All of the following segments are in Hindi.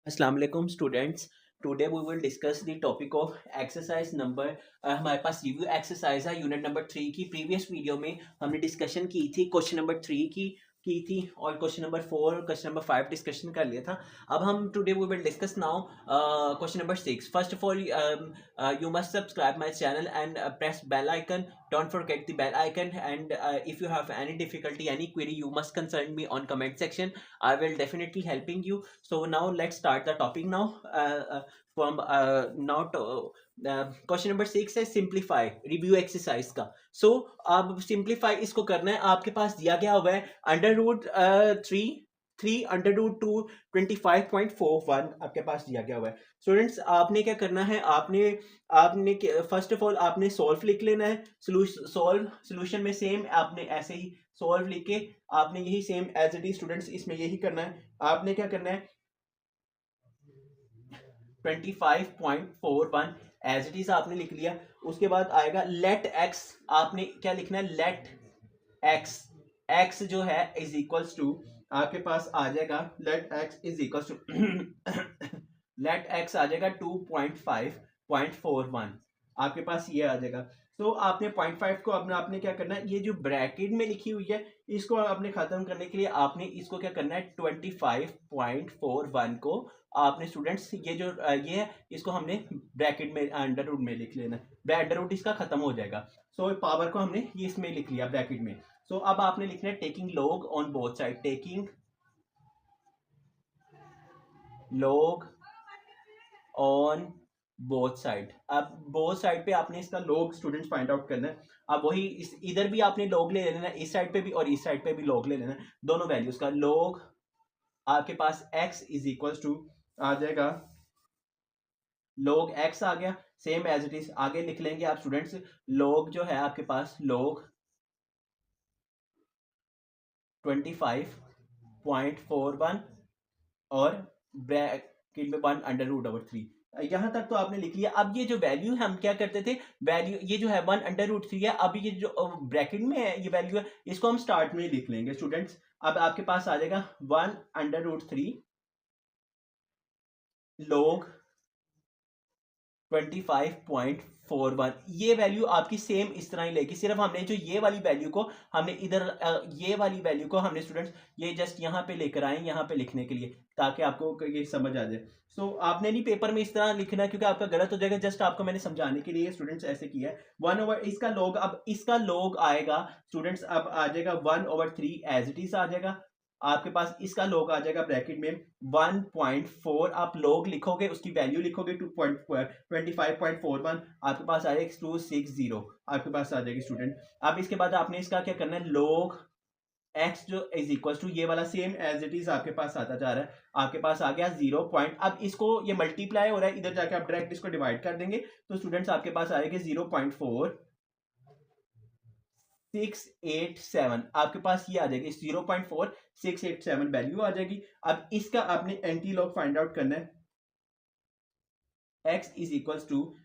अस्सलाम वालेकुम students. Today we will discuss the topic of exercise number. हमारे पास रिव्यू एक्सरसाइज है यूनिट नंबर 3 की। प्रीवियस वीडियो में हमने डिस्कशन की थी क्वेश्चन नंबर 3 की थी और क्वेश्चन नंबर 4 और क्वेश्चन नंबर 5 डिस्कशन कर लिया था। अब हम today we will discuss now question number 6। First of all you must subscribe my channel and press bell icon. Don't forget the bell icon, and if you have any difficulty, any query, you must consult me on comment section. I will definitely helping you. So now let's start the topic now. From now to question number 6 है सिंप्लीफाई रिव्यू एक्सरसाइज का। सो अब सिंप्लीफाई इसको करना है। आपके पास दिया गया हुआ है अंडर रूट 3 अंडर रूट 2 25.41 आपके पास दिया गया हुआ है। स्टूडेंट्स आपने क्या करना है, आपने आपने फर्स्ट ऑफ ऑल आपने सॉल्व लिख लेना है। सोल्यूशन में सेम आपने ऐसे ही सॉल्व लिख के आपने यही same as it is students इसमें यही करना है। आपने क्या करना है 25.41 एज इट इज आपने लिख लिया। उसके बाद आएगा लेट एक्स। आपने क्या लिखना है, लेट एक्स। एक्स जो है इज इक्वल्स टू आपके पास आ जाएगा let x is equals to let x आ जाएगा 2.5.41 आपके पास ये आ जाएगा। तो आपने 0.5 को अपना आपने क्या करना है, ये जो ब्रैकेट में लिखी हुई है इसको आपने खत्म करने के लिए आपने इसको क्या करना है 25.41 को आपने स्टूडेंट्स ये जो ये है इसको हमने ब्रैकेट में अंडर रूट में लिख लेना है। अंडर रूट इसका खत्म हो जाएगा। सो पावर को हमने ये इसमें लिख लिया ब्रैकेट में। सो अब आपने लिखना है taking log on both side, taking log on both side. अब बोथ साइड पे आपने इसका लॉग स्टूडेंट्स फाइंड आउट करना है। अब वही इधर भी आपने लॉग ले लेना है, इस साइड पे भी और इस साइड पे भी लॉग ले लेना है, दोनों वैल्यूज का लॉग। आपके पास x इज इक्वल टू आ जाएगा log x आ गया सेम एज इट इज। आगे लिख लेंगे आप स्टूडेंट्स log जो है आपके पास log 25.41 और ब्रैकेट में 1 अंडर रूट ओवर 3। यहां तक तो आपने लिख लिया। अब ये जो वैल्यू हम क्या करते थे, वैल्यू ये जो है 1 अंडर रूट 3 है। अब ये जो ब्रैकेट में है ये वैल्यू है इसको हम स्टार्ट में लिख लेंगे स्टूडेंट्स। अब आपके पास आ जाएगा 1 अंडर रूट 3 log 25.41। ये वैल्यू आपकी सेम इस तरह ही लेगी, सिर्फ हमने जो ये वाली वैल्यू को हमने इधर ये वाली वैल्यू को हमने स्टूडेंट्स ये जस्ट यहाँ पे लेकर आए यहाँ पे लिखने के लिए ताकि आपको ये समझ आ जाए। सो आपने नहीं पेपर में इस तरह लिखना क्योंकि आपका गलत हो जाएगा। जस्ट आपको मैंने समझाने के लिए स्टूडेंट्स ऐसे किया है। 1/, इसका लॉग, अब इसका लॉग आएगा स्टूडेंट्स, अब आ जाएगा 1/3 एज इट इज आ जाएगा। आपके पास इसका लॉग आ जाएगा ब्रैकेट में 1.4। आप लॉग लिखोगे उसकी वैल्यू लिखोगे 25.41 आपके पास आ जाएगा 260 आपके पास आ जाएगी स्टूडेंट। अब इसके बाद आपने इसका क्या करना है log x जो इज इक्वल टू ये वाला सेम एज इट इज आपके पास आता जा रहा है। आपके पास आ गया 0 पॉइंट। अब इसको ये मल्टीप्लाई हो रहा है, इधर जाके आप डायरेक्ट इसको डिवाइड कर देंगे तो स्टूडेंट्स आपके पास आएगा 0.4687 आपके पास ये आ जाएगी 0.4687 वैल्यू आ जाएगी। अब इसका आपने एंटी लॉग फाइंड आउट करना है। x is equals to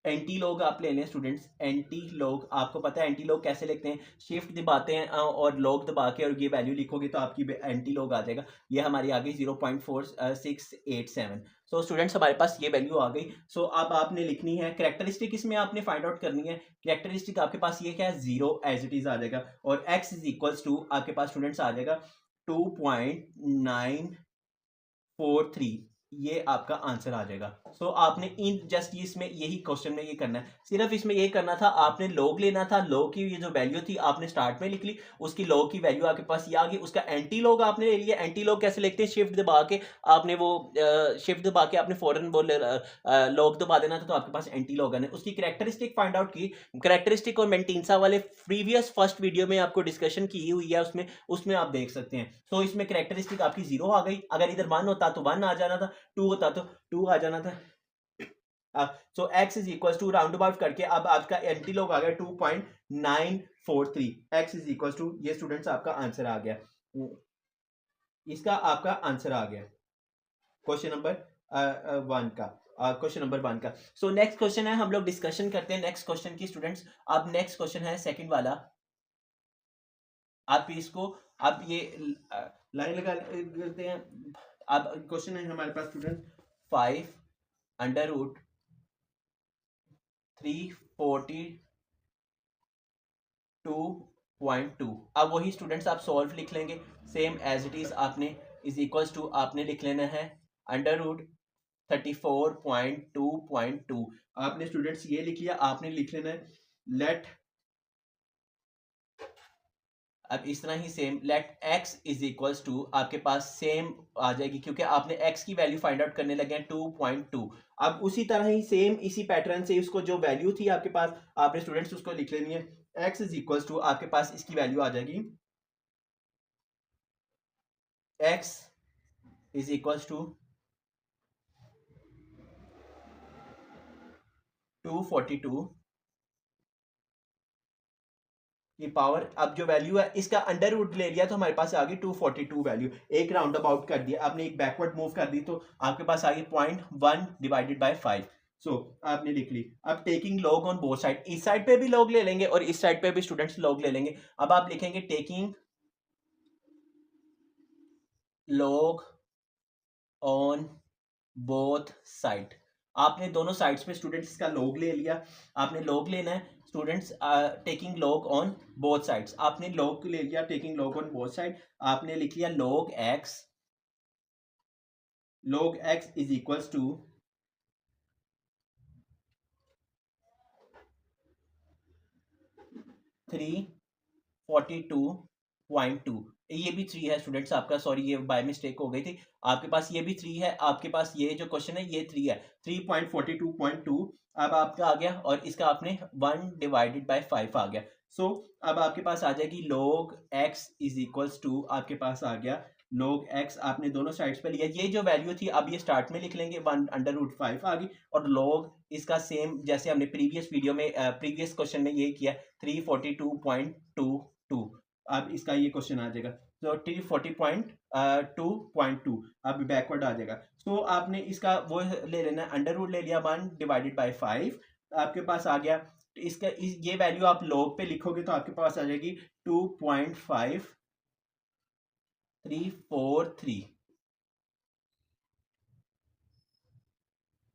antilog आप ले लें स्टूडेंट्स। एंटी लॉग आपको पता है एंटी लॉग कैसे लिखते हैं, शिफ्ट दबाते हैं और लॉग दबा के और ये वैल्यू लिखोगे तो आपकी एंटी लॉग आ जाएगा। ये हमारी आ गई 0.4687। सो स्टूडेंट्स हमारे पास ये वैल्यू आ गई। सो अब आपने लिखनी है कैरेक्टरिस्टिक, इसमें आपने फाइंड आउट करनी है। कैरेक्टरिस्टिक आपके पास ये क्या है 0 एज इट इज आ जाएगा और x इज इक्वल्स टू आपके पास स्टूडेंट्स आ जाएगा 2.943। ये आपका आंसर आ जाएगा। सो आपने इन जस्ट इसमें यही क्वेश्चन में ये करना है, सिर्फ इसमें ये करना था। आपने लॉग लेना था, लॉग की ये जो वैल्यू थी आपने स्टार्ट में लिख ली, उसकी लॉग की वैल्यू आपके पास ये आ गई। उसका एंटी लॉग आपने ले लिया। एंटी लॉग कैसे लिखते हैं, शिफ्ट दबा के आपने वो शिफ्ट दबा के आपने फौरन वो लॉग दबा देना था तो आपके पास एंटी लॉग है। उसकी कैरेक्टरिस्टिक फाइंड आउट की। कैरेक्टरिस्टिक और मेंटिनसा वाले प्रीवियस फर्स्ट वीडियो में आपको डिस्कशन की हुई है, उसमें उसमें आप देख सकते हैं। सो इसमें कैरेक्टरिस्टिक आपकी 0 आ गई। अगर इधर 1 होता तो 1 आ जाना था, 2 होता तो 2 आ जाना था। So x is equal to round about करके अब आपका एंटी लॉग आ गया 2.943। x इज इक्वल टू ये स्टूडेंट्स आपका आंसर आ गया। इसका आपका आंसर आ गया क्वेश्चन नंबर 1 का। क्वेश्चन नंबर 1 का। सो नेक्स्ट क्वेश्चन है, हम लोग डिस्कशन करते हैं नेक्स्ट क्वेश्चन की स्टूडेंट्स। अब नेक्स्ट क्वेश्चन है सेकंड वाला। आप इसको अब ये लाइन लगा करते हैं। अब क्वेश्चन है हमारे पास स्टूडेंट 5 अंडर रूट 342.2। अब वही स्टूडेंट्स आप सॉल्व लिख लेंगे सेम एज इट इज, आपने इज इक्वल्स टू आपने लिख लेना है अंडर रूट 34.2.2। आपने स्टूडेंट्स ये लिख लिया, आपने लिख लेना है लेट, अब इस तरह ही same let x is equals to आपके पास सेम आ जाएगी, क्योंकि आपने x की वैल्यू फाइंड आउट करने लगे हैं 2.2। अब उसी तरह ही सेम इसी पैटर्न से उसको जो वैल्यू थी आपके पास, आपने स्टूडेंट्स उसको लिख लेनी है x इज इक्वल्स टू आपके पास इसकी वैल्यू आ जाएगी x इज इक्वल्स टू 242 की पावर। अब जो वैल्यू है इसका अंडर रूट ले लिया तो हमारे पास आ गई 242 वैल्यू, एक राउंड अबाउट कर दिया आपने, एक बैकवर्ड मूव कर दी तो आपके पास आ गई 0.1 डिवाइडेड बाय 5। सो आपने लिख ली। अब taking log on both side, इस साइड पे भी लॉग ले लेंगे और इस साइड पे भी स्टूडेंट्स लॉग ले लेंगे। अब आप लिखेंगे taking log on both side, आपने दोनों साइड्स पे स्टूडेंट्स का लॉग ले लिया। आपने लॉग लेना है students taking log on both sides, आपने लॉग ले लिया taking log on both side, आपने लिख लिया log x is equals to 342.2। ये भी 3 है स्टूडेंट्स आपका, सॉरी ये बाय मिस्टेक हो गई थी, आपके पास ये भी 3 है, आपके पास ये जो क्वेश्चन है ये 3 है 3.42.2। अब आपका आ गया और इसका आपने 1 डिवाइडेड बाय 5 आ गया। सो अब आपके पास आ जाएगी log x is equals to आपके पास आ गया log x, आपने दोनों साइड्स पे लिया, ये जो वैल्यू थी अब ये स्टार्ट में लिख लेंगे 1 अंडर रूट 5 आ गई, और log इसका सेम जैसे हमने प्रीवियस वीडियो में प्रीवियस क्वेश्चन में ये किया 342.22। अब इसका ये क्वेश्चन आ जाएगा तो 340.2.2 अब बैकवर्ड आ जाएगा। तो आपने इसका वो ले लेना, अंडर रूट ले लिया 1 डिवाइडेड बाय 5, आपके पास आ गया इसका ये वैल्यू आप लॉग पे लिखोगे तो आपके पास आ जाएगी 2.5343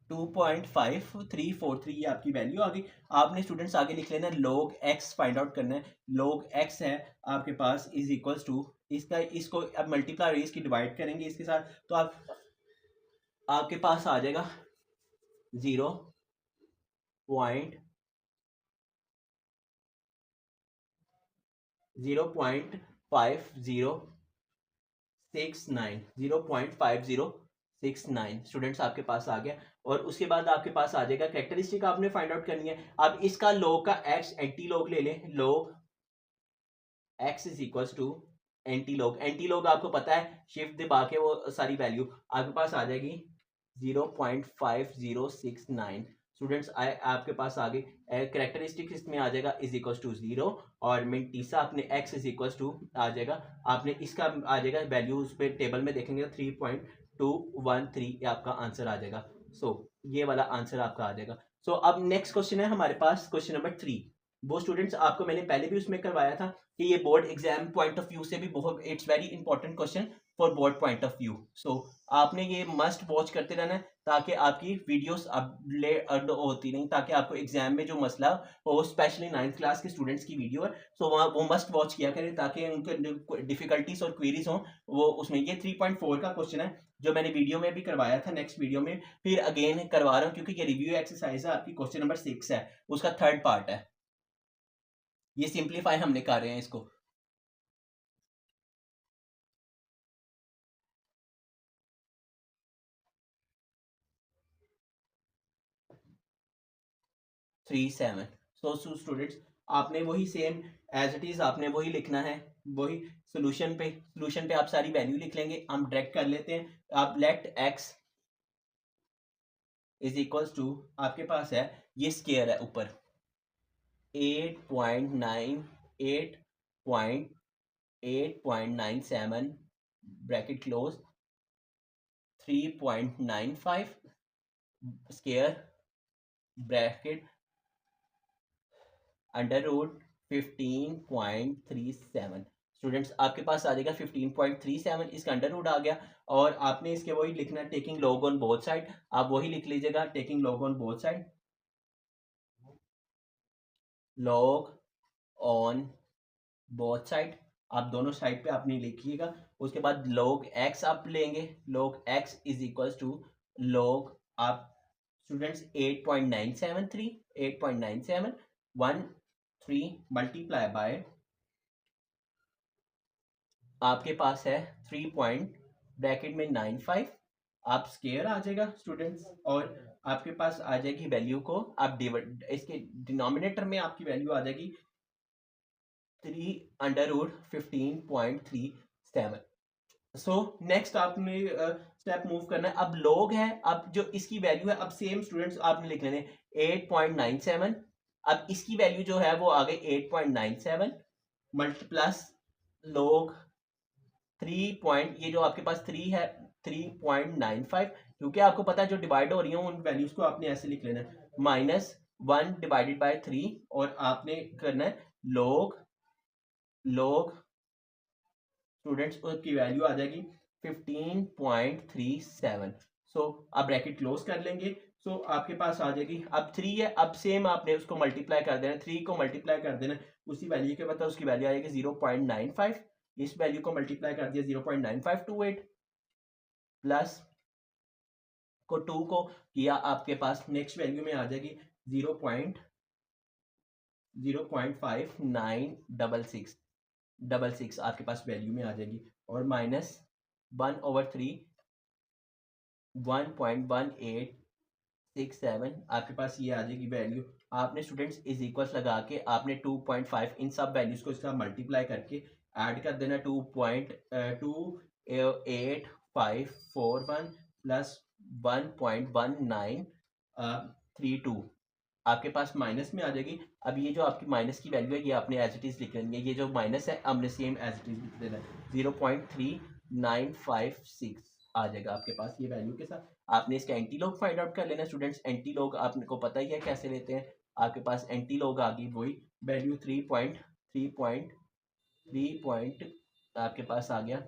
2.5343 ये आपकी वैल्यू आ गई। आपने स्टूडेंट्स आगे लिख लेना log x फाइंड आउट करना है, log x है आपके पास इज इक्वल्स टू इसका, इसको अब मल्टीप्लाई इसकी डिवाइड करेंगे इसके साथ तो आपके पास आ जाएगा 0.5069 स्टूडेंट्स आपके पास आ गया। और उसके बाद आपके पास आ जाएगा कैरेक्टरिस्टिक आपने फाइंड आउट करनी है। अब इसका log का x एंटी log ले लें, log x is equals to antilog आपको पता है शिफ्ट दबा के वो सारी वैल्यू आपके पास आ जाएगी 0.5069 स्टूडेंट्स आपके पास आ गई। कैरेक्टरिस्टिक इसमें आ जाएगा इज इक्वल्स टू 0 और मिनटीसा अपने x इज इक्वल्स टू आ जाएगा, आपने इसका आ जाएगा वैल्यू उस पर टेबल में देखेंगे 3.213 ये आपका आंसर आ जाएगा। सो ये वाला आंसर आपका आ जाएगा। सो अब नेक्स्ट क्वेश्चन है हमारे पास क्वेश्चन नंबर 3। वो स्टूडेंट्स आपको मैंने पहले भी उसमें करवाया था कि ये board exam point of view से भी बहुत it's very important question for board point of view. So आपने ये मस्ट वॉच करते रहना है ताकि आपकी वीडियोस अपडेट होती नहीं, ताकि आपको एग्जाम में जो मसला वो स्पेशली 9th क्लास के स्टूडेंट्स की वीडियो है, सो वहाँ वो मस्ट वॉच किया करें ताकि उनके डिफिकल्टीज और क्वेरीज हों वो उसमें। ये 3.4 का क्वेश्चन है जो मैंने वीडियो में भी करवाया था, नेक्स्ट वीडियो में फिर अगेन करवा रहा हूँ क्योंकि ये रिव्यू एक्सरसाइज है आपकी, क्वेश्चन नंबर 6 है, उसका थर्ड पार्ट है, ये सिंप्लीफाई हमने कर रहे हैं इसको। Three seven. सो स्टूडेंट्स आपने वही सेम एज इट इज आपने वही लिखना है, वही सोल्यूशन पे आप सारी वैल्यू लिख लेंगे। हम डायरेक्ट कर लेते हैं, आप let x is equals to आपके पास है ये स्केयर है ऊपर 8.98.8.97 bracket close 3.95 square bracket under root 15.37। Students आपके पास आ जाएगा 15.37, इसका अंडर रूट आ गया। और आपने इसके वही लिखना है, taking log on both side, आप वही लिख लीजिएगा, taking log on both side, log on both side, आप दोनों साइड पे आपने लिखिएगा। उसके बाद log x आप लेंगे, log x is equal to log आप स्टूडेंट्स 8.973 मल्टीप्लाई बाय आपके पास है 3 पॉइंट ब्रैकेट में 95, आप स्केयर आ जाएगा स्टूडेंट्स, और आपके पास आ जाएगी वैल्यू को आप डिवाइड, इसके डिनोमिनेटर में आपकी वैल्यू आ जाएगी 3√15.37। सो नेक्स्ट आपने स्टेप मूव करना है। अब log है, अब जो इसकी वैल्यू है, अब सेम स्टूडेंट्स आपने लिख लेने 8.97, अब इसकी वैल्यू जो है वो आ गई 8.97 प्लस log 3 ये जो आपके पास 3 है 3.95, क्योंकि आपको पता है जो डिवाइड हो रही है उन वैल्यूज को आपने ऐसे लिख लेना है, -1 डिवाइडेड बाय 3, और आपने करना है log स्टूडेंट्स उसकी वैल्यू आ जाएगी 15.37। सो अब ब्रैकेट क्लोज कर लेंगे। सो आपके पास आ जाएगी, अब 3 है, अब सेम आपने उसको मल्टीप्लाई कर देना, 3 को मल्टीप्लाई कर देना उसी वैल्यू के बाद, उसकी वैल्यू आ जाएगी 0.95, इस वैल्यू को मल्टीप्लाई कर दिया 0.9528 प्लस को 2 को किया, आपके पास नेक्स्ट वैल्यू में आ जाएगी 0.05966 आपके पास वैल्यू में आ जाएगी, और -1/3 1.1867 आपके पास ये आ जाएगी वैल्यू। आपने स्टूडेंट्स इज इक्वल्स लगा के आपने 2.5 इन सब वैल्यूज को इसका मल्टीप्लाई करके ऐड कर देना, 2.28541 प्लस 1.1932 आपके पास माइनस में आ जाएगी। अब ये जो आपकी माइनस की वैल्यू है ये आपने एज इट इज लिख लेनी है, ये जो माइनस है हमने सेम एज इट इज लिख देना है, 0.3956 आ जाएगा आपके पास ये वैल्यू के साथ। आपने इसका एंटी लॉग फाइंड आउट कर लेना स्टूडेंट्स, एंटी लॉग आपको पता ही है कैसे लेते हैं। आपके पास एंटी लॉग आ गई वही वैल्यू 3 आपके पास आ गया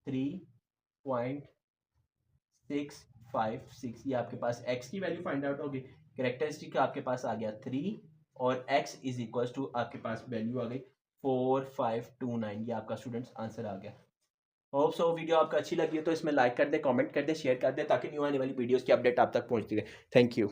3.656, ये आपके पास x की वैल्यू फाइंड आउट होगी। कैरेक्टरिस्टिक आपके पास आ गया 3 और x इज इक्वल टू आपके पास वैल्यू आ गई 4529, ये आपका स्टूडेंट्स आंसर आ गया। होप सो वीडियो आपको अच्छी लगी हो तो इसमें लाइक कर दे, कमेंट कर दे, शेयर कर दे, ताकि न्यू आने वाली वीडियोस की अपडेट आप तक पहुंचती रहे। Thank you.